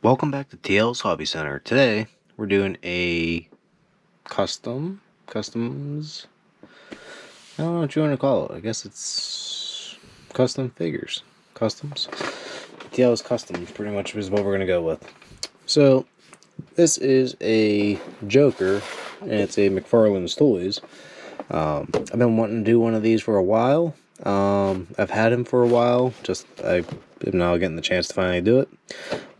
Welcome back to TL's Hobby Center. Today we're doing a customs. I don't know what you want to call it. I guess it's custom figures. Customs. TL's Customs pretty much is what we're gonna go with. So this is a Joker, and it's a Mcfarlane's Toys. I've been wanting to do one of these for a while. I've had him for a while. I am now getting the chance to finally do it.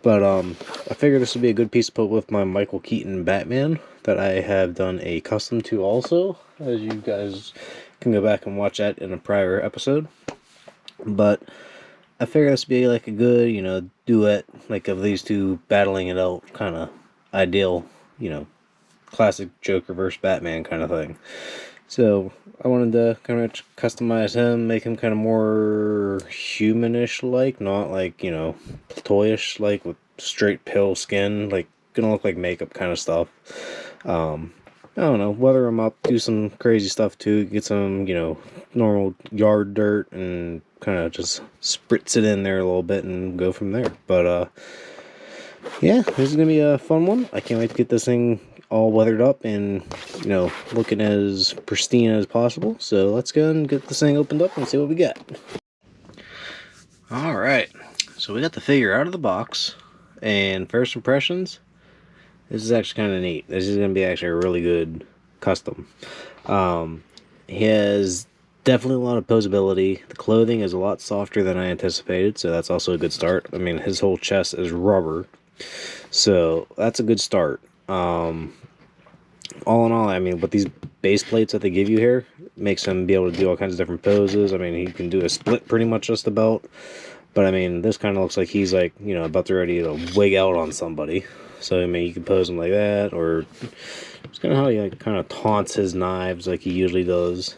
But I figured this would be a good piece to put with my Micheal Keaton Batman that I have done a custom to also, as you guys can go back and watch that in a prior episode. But I figured this would be like a good, duet, like of these two battling it out, kind of ideal, classic Joker versus Batman kind of thing. So I wanted to kind of customize him, make him kind of more humanish like, not like, toyish like with straight pale skin, like gonna look like makeup kind of stuff. I don't know, weather him up, do some crazy stuff too, get some, normal yard dirt and kind of just spritz it in there a little bit and go from there. But yeah, this is gonna be a fun one. I can't wait to get this thing all weathered up and, looking as pristine as possible. So let's go and get this thing opened up and see what we got. Alright, so we got the figure out of the box, and first impressions, this is actually kind of neat. This is going to be actually a really good custom. He has definitely a lot of posability. The clothing is a lot softer than I anticipated, so that's also a good start. I mean, his whole chest is rubber, so that's a good start. All in all, I mean, with these base plates that they give you here, makes him be able to do all kinds of different poses. I mean, he can do a split pretty much just about. But I mean, this kind of looks like he's like, about to ready to wig out on somebody. So I mean, you can pose him like that, or it's kind of how he like, kind of taunts his knives like he usually does.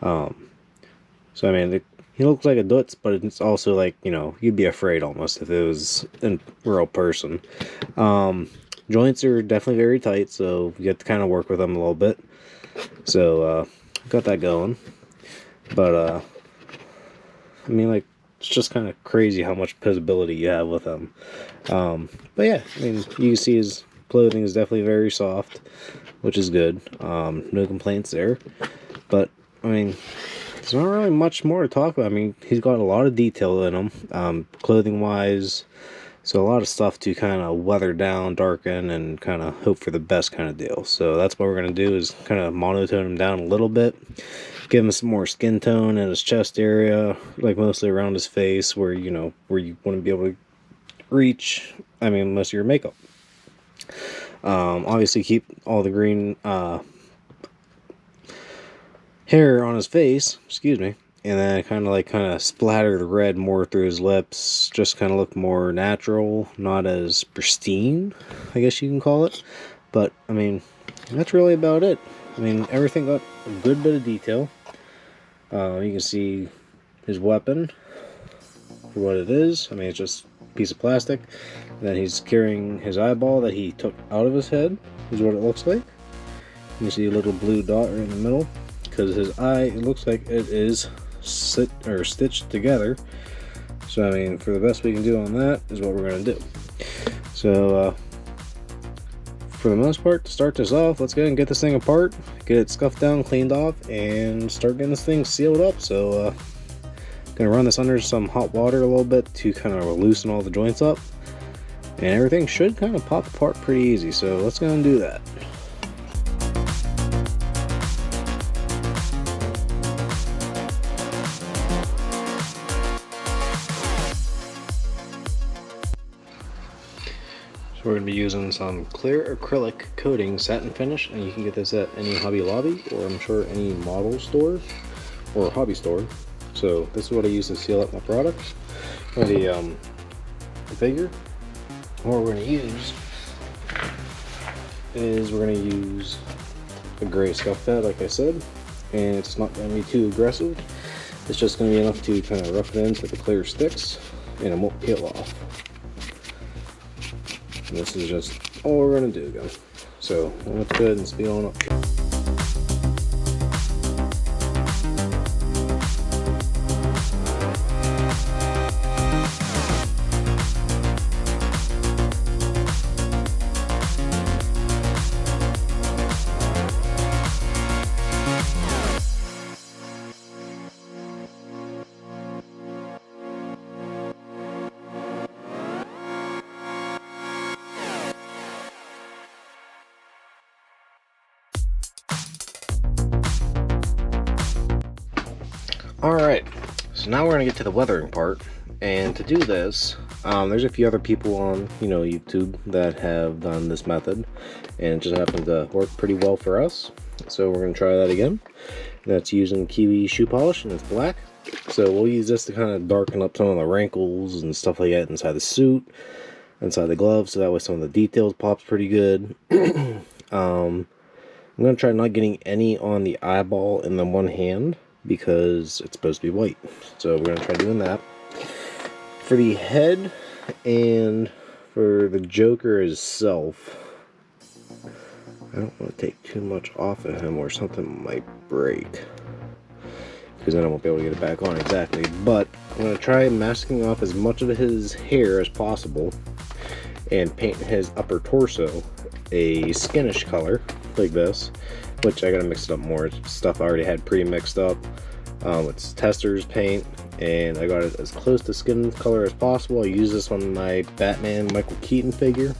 So I mean, he looks like a dutz, but it's also like, you'd be afraid almost if it was a real person. Joints are definitely very tight, so you have to kind of work with them a little bit. So, got that going. But, I mean, like, it's just kind of crazy how much posability you have with them. But yeah, I mean, you can see his clothing is definitely very soft, which is good. No complaints there. But, I mean, there's not really much more to talk about. I mean, he's got a lot of detail in him, clothing-wise. So a lot of stuff to kind of weather down, darken, and kind of hope for the best kind of deal. So that's what we're going to do, is kind of monotone him down a little bit. Give him some more skin tone in his chest area, like mostly around his face, where, where you want to be able to reach, I mean, most of your makeup. Obviously keep all the green hair on his face, excuse me. And then kind of splatter the red more through his lips, just kind of look more natural, not as pristine, I guess you can call it. But, I mean, that's really about it. I mean, everything got a good bit of detail. You can see his weapon for what it is. I mean, it's just a piece of plastic. And then he's carrying his eyeball that he took out of his head, is what it looks like. You can see a little blue dot right in the middle, because his eye, it looks like it is stitched together. So I mean, for the best we can do on that is what we're going to do. So for the most part, to start this off, let's go ahead and get this thing apart, get it scuffed down, cleaned off, and start getting this thing sealed up. So gonna run this under some hot water a little bit to kind of loosen all the joints up, and everything should kind of pop apart pretty easy. So let's go and do that. We're going to be using some clear acrylic coating satin finish, and you can get this at any Hobby Lobby, or I'm sure any model store or hobby store. So this is what I use to seal up my products, or the figure. What we're going to use is a gray scuff pad, like I said, and it's not going to be too aggressive. It's just going to be enough to kind of rough it into the clear sticks, and it won't peel off. And this is just all we're going to do, guys. So let's go ahead and speed on up. Alright, so now we're going to get to the weathering part, and to do this, there's a few other people on, YouTube that have done this method, and it just happened to work pretty well for us, so we're going to try that again. That's using kiwi shoe polish, and it's black, so we'll use this to kind of darken up some of the wrinkles and stuff like that inside the suit, inside the gloves, so that way some of the details pops pretty good. I'm going to try not getting any on the eyeball in the one hand, because it's supposed to be white. So we're going to try doing that. For the head and for the Joker itself, I don't want to take too much off of him or something might break, because then I won't be able to get it back on exactly. But I'm going to try masking off as much of his hair as possible and paint his upper torso a skinish color like this, which I gotta mix it up more. It's stuff I already had pre-mixed up. It's Tester's paint, and I got it as close to skin color as possible. I use this on my Batman Micheal Keaton figure,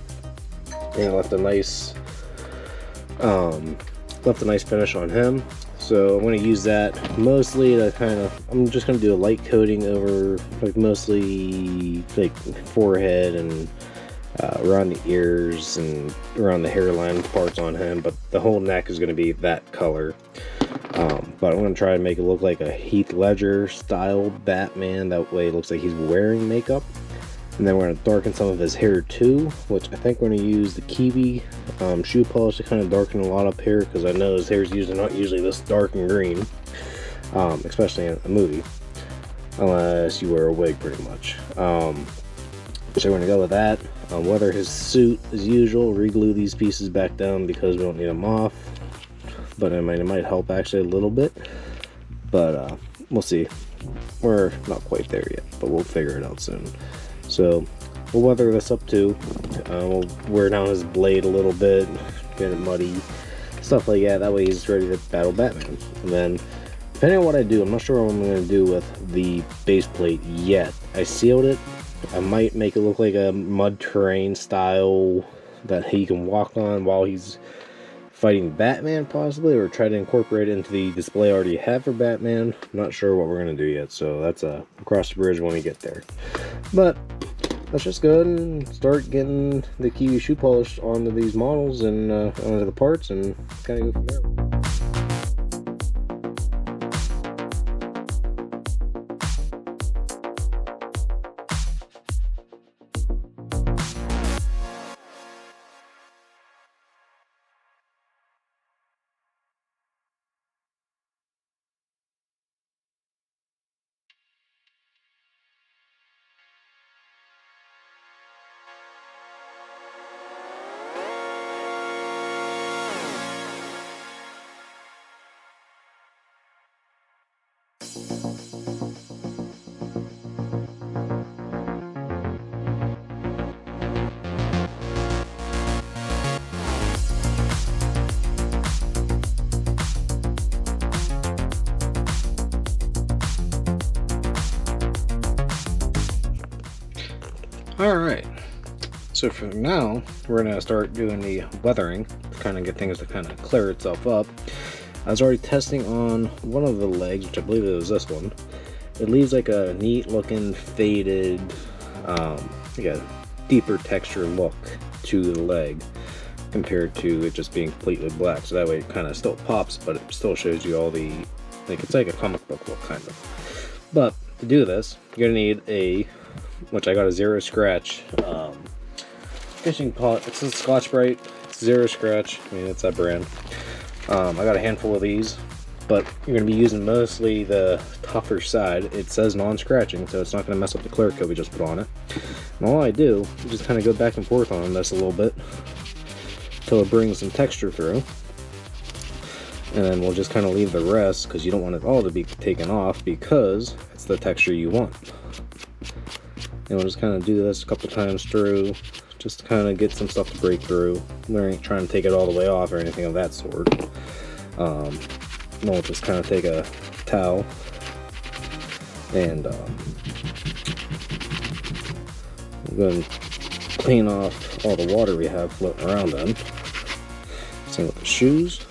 and it left a nice finish on him. So I'm going to use that mostly to I'm just going to do a light coating over mostly forehead and around the ears and around the hairline parts on him, but the whole neck is going to be that color. But I'm going to try and make it look like a Heath Ledger style Batman. That way it looks like he's wearing makeup. And then we're going to darken some of his hair too, which I think we're going to use the kiwi shoe polish to kind of darken a lot up here, because I know his hair is not usually this dark and green, especially in a movie, unless you wear a wig pretty much. So we're going to go with that. Weather his suit as usual, reglue these pieces back down because we don't need them off, but it might help actually a little bit, but we'll see. We're not quite there yet, but we'll figure it out soon. So we'll weather this up too. We'll wear down his blade a little bit, get it muddy, stuff like that. That way he's ready to battle Batman. And then, depending on what I do, I'm not sure what I'm going to do with the base plate yet. I sealed it. I might make it look like a mud terrain style that he can walk on while he's fighting Batman, possibly, or try to incorporate it into the display I already have for Batman. I'm not sure what we're going to do yet, so that's across the bridge when we get there. But let's just go ahead and start getting the kiwi shoe polish onto these models and onto the parts, and kind of go from there. Alright, so for now, we're going to start doing the weathering to kind of get things to kind of clear itself up. I was already testing on one of the legs, which I believe it was this one. It leaves like a neat looking faded, like a deeper texture look to the leg compared to it just being completely black. So that way it kind of still pops, but it still shows you all the, it's like a comic book look kind of. But to do this, you're going to need which I got a Zero Scratch fishing pot. It's a Scotch-Brite. It's Zero Scratch. I mean, it's that brand. I got a handful of these, but you're going to be using mostly the tougher side. It says non-scratching, so it's not going to mess up the clear coat we just put on it. And all I do is just kind of go back and forth on this a little bit until it brings some texture through. And then we'll just kind of leave the rest, because you don't want it all to be taken off, because it's the texture you want. And we'll just kind of do this a couple times through, just to kind of get some stuff to break through. We ain't trying to take it all the way off or anything of that sort. We'll just kind of take a towel and we'll go and clean off all the water we have floating around them. Same with the shoes.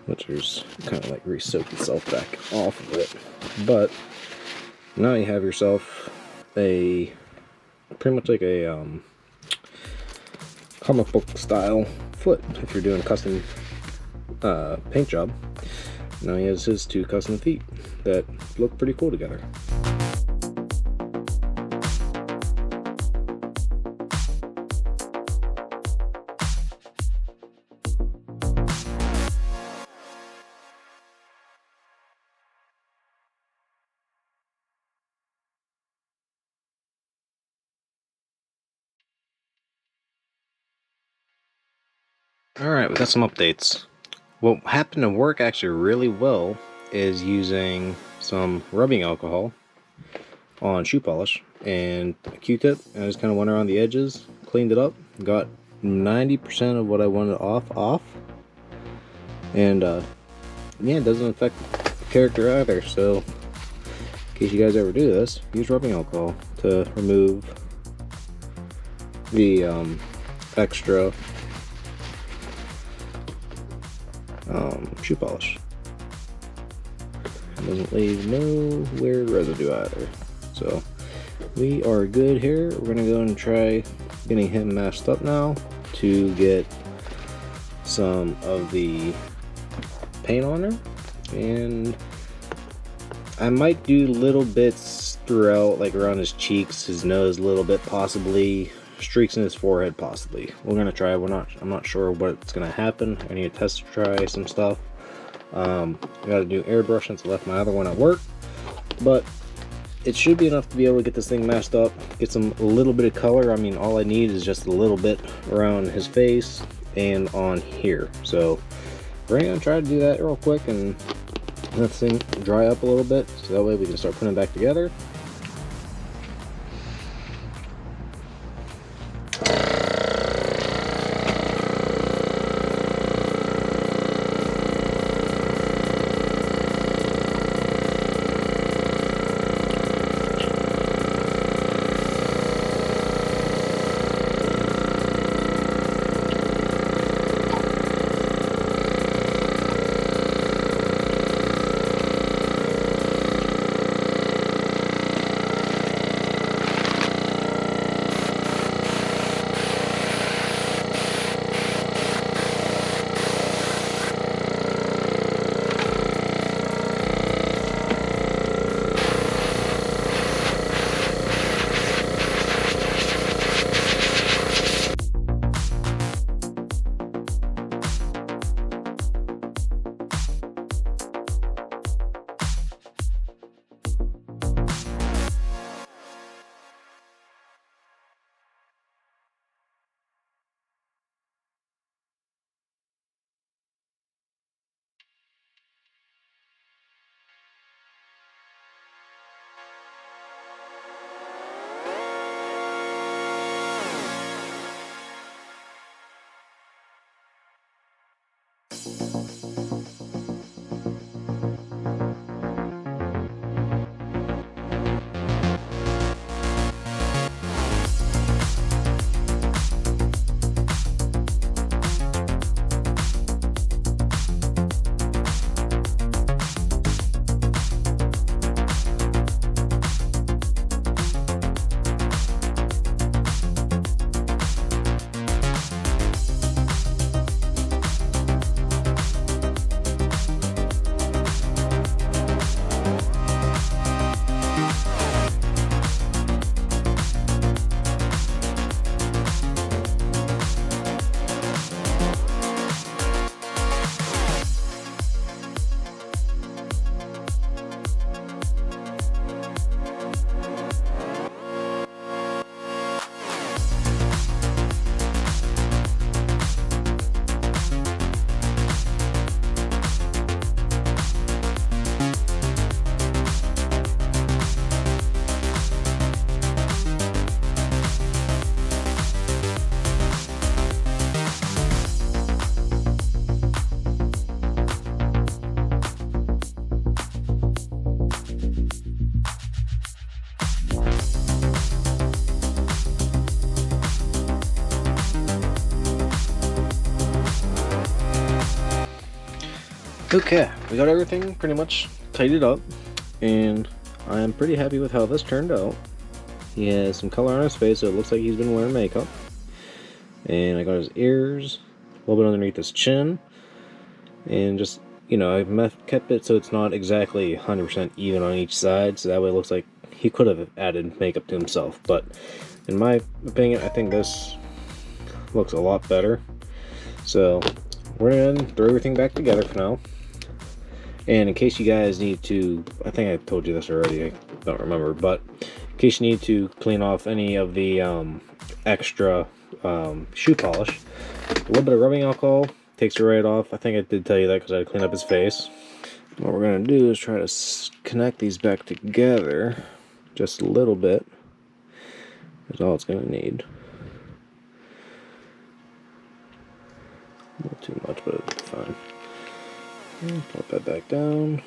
which is kind of like re-soaked itself back off of it. But now you have yourself a pretty much like a comic book style foot if you're doing a custom paint job. Now he has his 2 custom feet that look pretty cool together. Alright, we got some updates. What happened to work actually really well is using some rubbing alcohol on shoe polish and a Q-tip, and I just kind of went around the edges, cleaned it up, got 90% of what I wanted off, and yeah, it doesn't affect the character either. So in case you guys ever do this, use rubbing alcohol to remove the extra shoe polish. It doesn't leave no weird residue either. So we are good here. We're gonna go and try getting him mashed up now to get some of the paint on her, and I might do little bits throughout, like around his cheeks, his nose a little bit, possibly streaks in his forehead, possibly. We're gonna try. I'm not sure what's gonna happen. I need to test try some stuff. I gotta do airbrush since I left my other one at work, but it should be enough to be able to get this thing mashed up, get some a little bit of color. I mean, all I need is just a little bit around his face and on here. So we're gonna try to do that real quick and let this thing dry up a little bit, so that way we can start putting it back together. Okay, we got everything pretty much tidied up, and I am pretty happy with how this turned out. He has some color on his face, so it looks like he's been wearing makeup. And I got his ears, a little bit underneath his chin, and just, you know, I've kept it so it's not exactly 100% even on each side, so that way it looks like he could have added makeup to himself. But in my opinion, I think this looks a lot better. So we're gonna throw everything back together for now. And in case you guys need to, I think I told you this already, I don't remember, but in case you need to clean off any of the extra shoe polish, a little bit of rubbing alcohol takes it right off. I think I did tell you that because I had to clean up his face. What we're going to do is try to connect these back together just a little bit. That's all it's going to need. Not too much, but it'll be fine. Put that back down.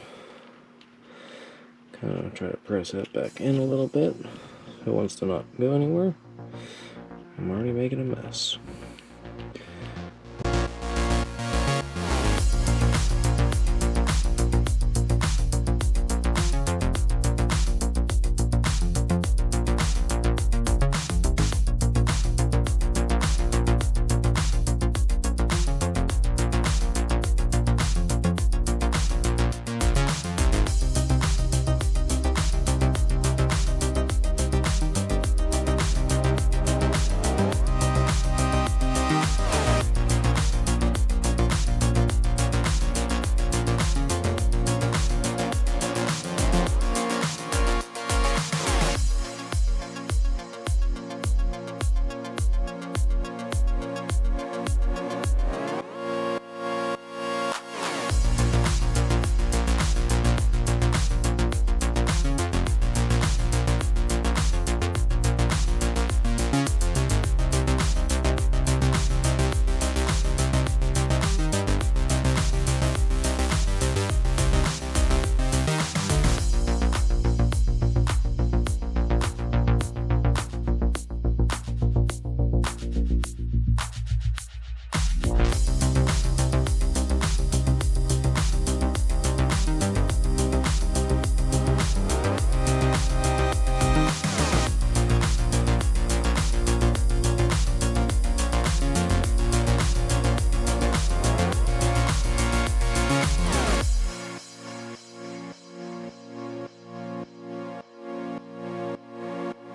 Kind of try to press that back in a little bit. It wants to not go anywhere. I'm already making a mess.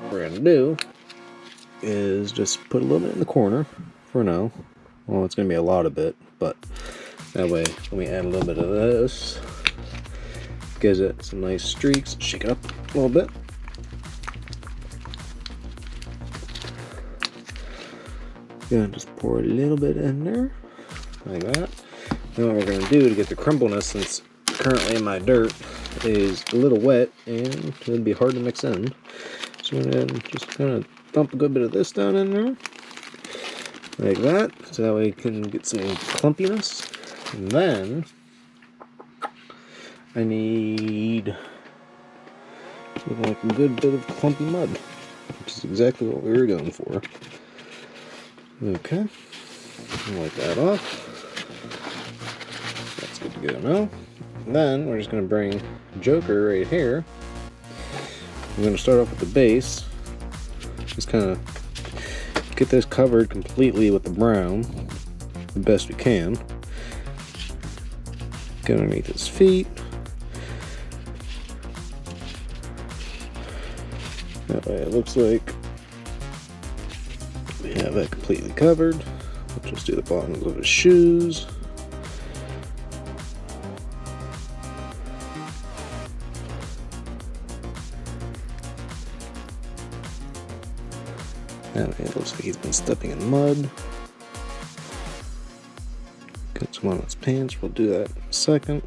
What we're going to do is just put a little bit in the corner for now. Well, it's going to be a lot of it, but that way when we add a little bit of this, gives it some nice streaks. Shake it up a little bit. Gonna just pour a little bit in there, like that. Then what we're going to do to get the crumbleness, since currently my dirt is a little wet and it'll be hard to mix in. So we're going to just kind of dump a good bit of this down in there, like that, so that way you can get some clumpiness. And then I need like a good bit of clumpy mud, which is exactly what we were going for. Okay, wipe that off. That's good to go now. And then we're just going to bring Joker right here. I'm going to start off with the base. Just kind of get this covered completely with the brown the best we can. Get underneath his feet. That way it looks like we have that completely covered. We'll just do the bottoms of his shoes. That way it looks like he's been stepping in mud. Got some on his pants, we'll do that in a second.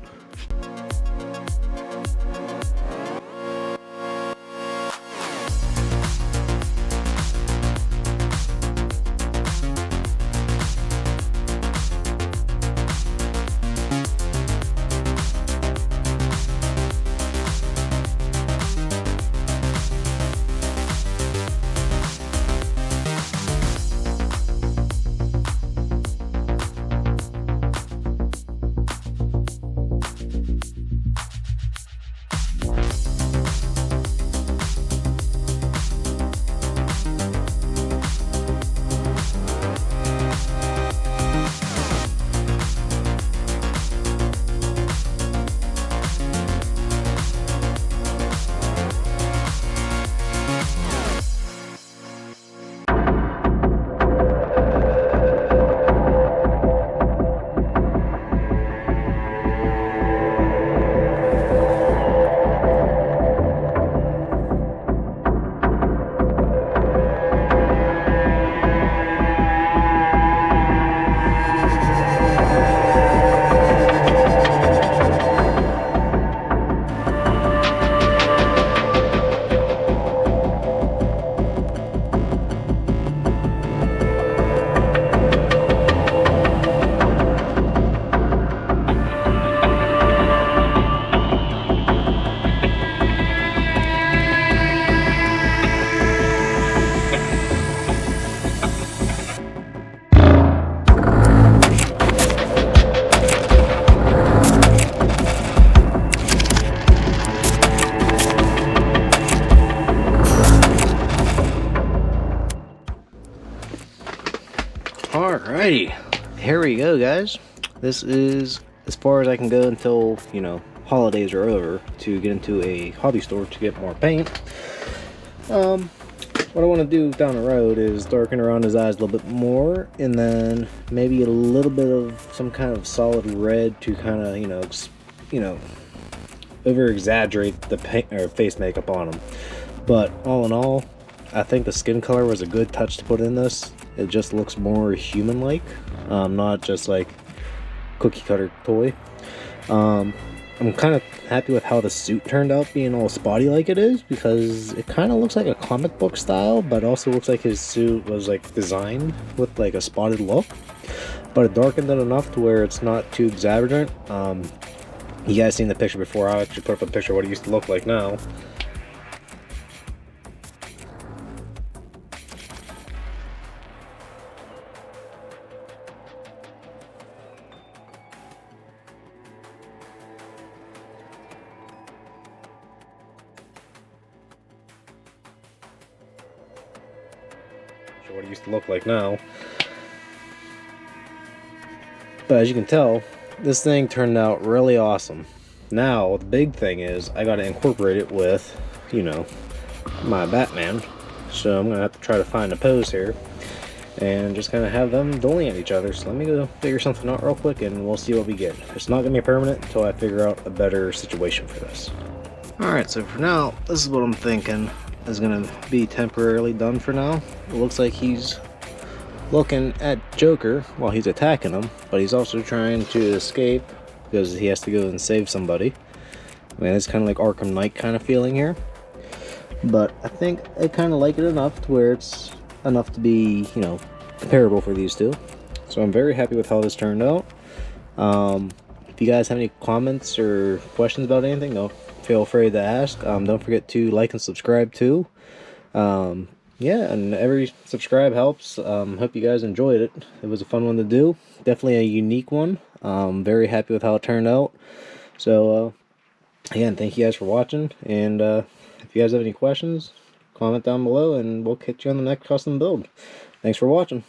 Alrighty, here we go, guys. This is as far as I can go until, you know, holidays are over to get into a hobby store to get more paint. What I want to do down the road is darken around his eyes a little bit more, and then maybe a little bit of some kind of solid red to kind of, you know, over exaggerate the paint or face makeup on him. But all in all, I think the skin color was a good touch to put in this. It just looks more human-like, not just like cookie cutter toy. I'm kind of happy with how the suit turned out, being all spotty like it is, because it kind of looks like a comic book style, but also looks like his suit was like designed with like a spotted look, but it darkened it enough to where it's not too exaggerated. You guys seen the picture before. I'll actually put up a picture of what it used to look like now. What it used to look like now. But as you can tell, this thing turned out really awesome. Now the big thing is I got to incorporate it with, you know, my Batman. So I'm gonna have to try to find a pose here and just kind of have them dueling at each other. So let me go figure something out real quick and we'll see what we get. It's not gonna be permanent until I figure out a better situation for this. Alright, so for now, this is what I'm thinking is gonna be temporarily done for now. It looks like he's looking at Joker while he's attacking him, but he's also trying to escape because he has to go and save somebody. I mean, it's kind of like Arkham Knight kind of feeling here, but I think I kind of like it enough to where it's enough to be, you know, comparable for these two. So I'm very happy with how this turned out. If you guys have any comments or questions about anything, don't feel free to ask. Don't forget to like and subscribe too. Yeah, and every subscribe helps. Hope you guys enjoyed it. It was a fun one to do. Definitely a unique one. Very happy with how it turned out. So, again, thank you guys for watching. And if you guys have any questions, comment down below and we'll catch you on the next custom build. Thanks for watching.